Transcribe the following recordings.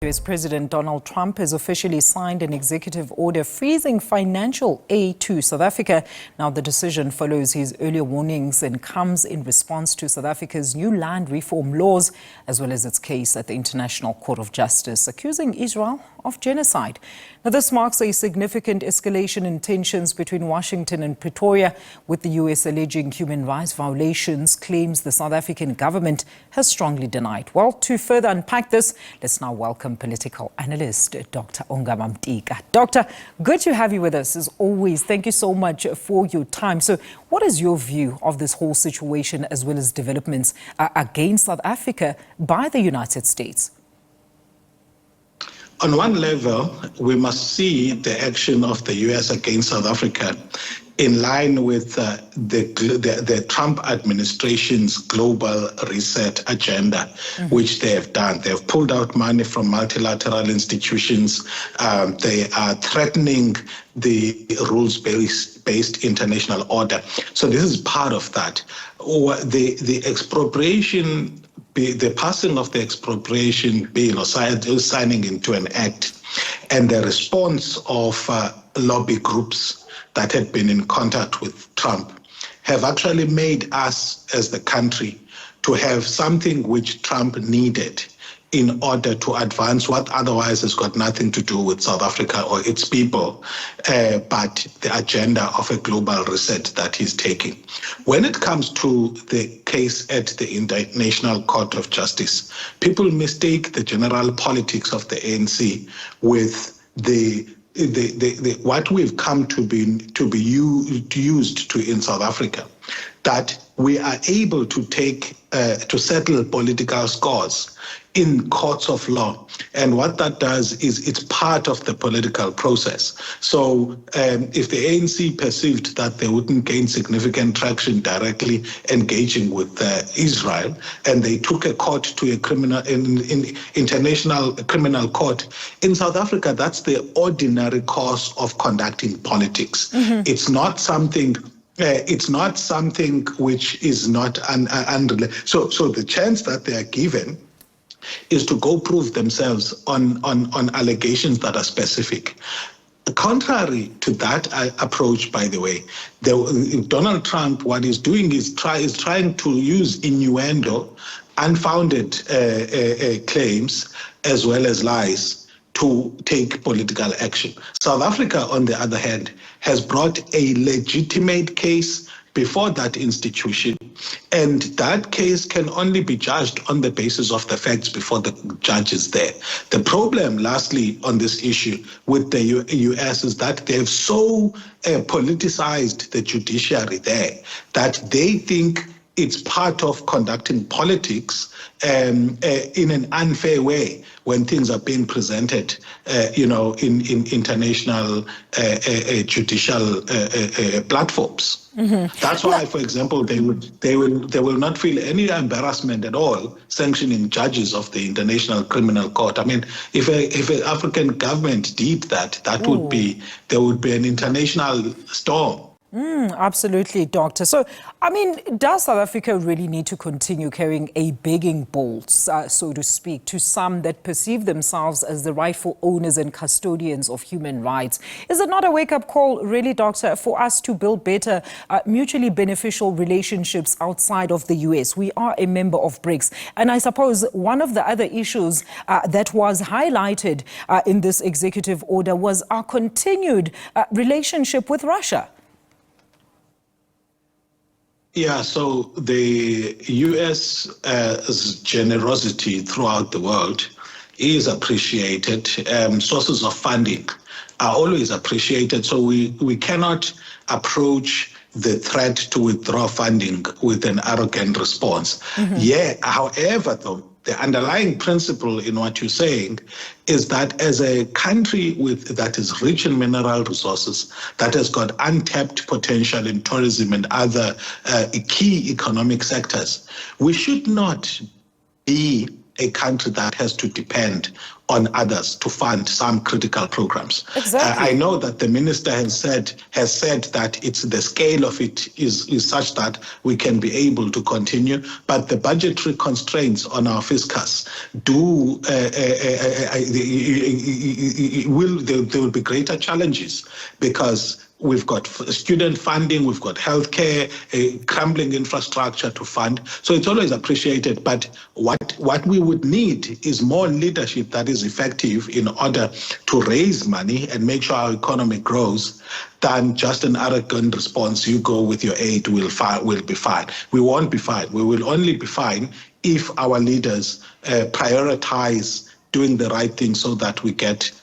US President Donald Trump has officially signed an executive order freezing financial aid to South Africa. Now, the decision follows his earlier warnings and comes in response to South Africa's new land reform laws, as well as its case at the International Court of Justice, accusing Israel of genocide. Now, this marks a significant escalation in tensions between Washington and Pretoria, with the US alleging human rights violations, claims the South African government has strongly denied. Well, to further unpack this, let's now welcome political analyst Dr. Ongama Mtimka. Doctor, good to have you with us as always. Thank you so much for your time. So what is your view of this whole situation as well as developments against South Africa by the United States? On one level, we must see the action of the US against South Africa in line with the Trump administration's global reset agenda, which they have done. They have pulled out money from multilateral institutions. They are threatening the rules-based international order. So this is part of that. The expropriation, the passing of the expropriation bill or signing into an act, and the response of lobby groups that had been in contact with Trump have actually made us as the country to have something which Trump needed in order to advance what otherwise has got nothing to do with South Africa or its people, but the agenda of a global reset that he's taking. When it comes to the case at the International Court of Justice, people mistake the general politics of the ANC with the what we've come to be used to in South Africa, that we are able to take to settle political scores in courts of law. And what that does is it's part of the political process. So if the ANC perceived that they wouldn't gain significant traction directly engaging with Israel, and they took a court to a international criminal court, in South Africa, that's the ordinary course of conducting politics. It's not something which is not unrelated. So the chance that they are given is to go prove themselves on allegations that are specific. Contrary to that approach, by the way, Donald Trump, what he's doing is trying to use innuendo, unfounded claims, as well as lies, to take political action. South Africa, on the other hand, has brought a legitimate case before that institution, and that case can only be judged on the basis of the facts before the judge is there. The problem, lastly, on this issue with the US is that they've so politicized the judiciary there that they think it's part of conducting politics in an unfair way when things are being presented, in international judicial platforms. That's why, for example, they will not feel any embarrassment at all sanctioning judges of the International Criminal Court. I mean, if an African government did that, there would be an international storm. Absolutely, Doctor. So, I mean, does South Africa really need to continue carrying a begging bowl, so to speak, to some that perceive themselves as the rightful owners and custodians of human rights? Is it not a wake-up call, really, Doctor, for us to build better, mutually beneficial relationships outside of the US? We are a member of BRICS. And I suppose one of the other issues that was highlighted in this executive order was our continued relationship with Russia. Yeah, so the US's generosity throughout the world is appreciated. Sources of funding are always appreciated. So we cannot approach the threat to withdraw funding with an arrogant response. Yeah, however, though, the underlying principle in what you're saying is that as a country that is rich in mineral resources, that has got untapped potential in tourism and other key economic sectors, we should not be a country that has to depend on others to fund some critical programs. Exactly. I know that the minister has said that it's the scale of it is such that we can be able to continue, but the budgetary constraints on our fiscus there will be greater challenges, because we've got student funding, we've got healthcare, a crumbling infrastructure to fund. So it's always appreciated. But what we would need is more leadership that is effective in order to raise money and make sure our economy grows, than just an arrogant response. You go with your aid, we'll be fine. We won't be fine. We will only be fine if our leaders prioritize doing the right thing so that we get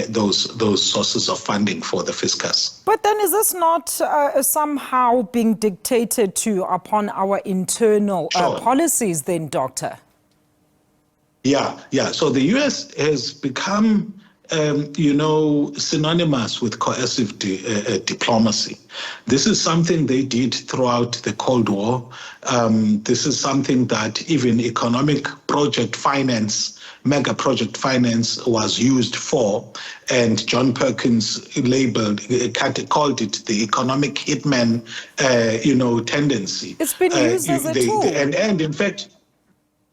those sources of funding for the fiscus. But then is this not somehow being dictated to upon our internal policies then, Doctor? Yeah. So the U.S. has become, synonymous with coercive diplomacy. This is something they did throughout the Cold War. This is something that even economic project finance, mega project finance was used for, and John Perkins called it the economic hitman, tendency. It's been used as a tool. And in fact,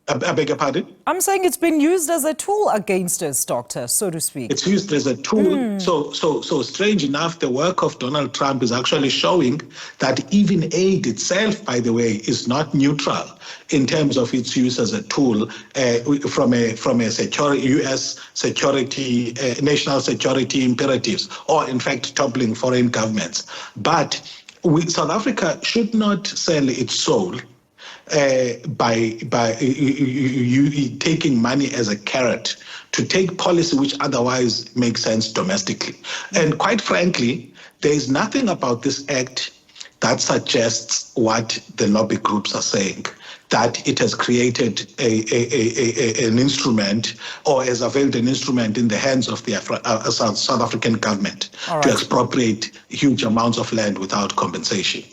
I beg your pardon? I'm saying it's been used as a tool against us, Doctor, so to speak. It's used as a tool. So strange enough, the work of Donald Trump is actually showing that even aid itself, by the way, is not neutral in terms of its use as a tool from a U.S. security, national security imperatives, or in fact toppling foreign governments. But South Africa should not sell its soul by taking money as a carrot to take policy which otherwise makes sense domestically. And quite frankly, there is nothing about this act that suggests what the lobby groups are saying, that it has created an instrument, or has availed an instrument in the hands of the South African government to expropriate huge amounts of land without compensation.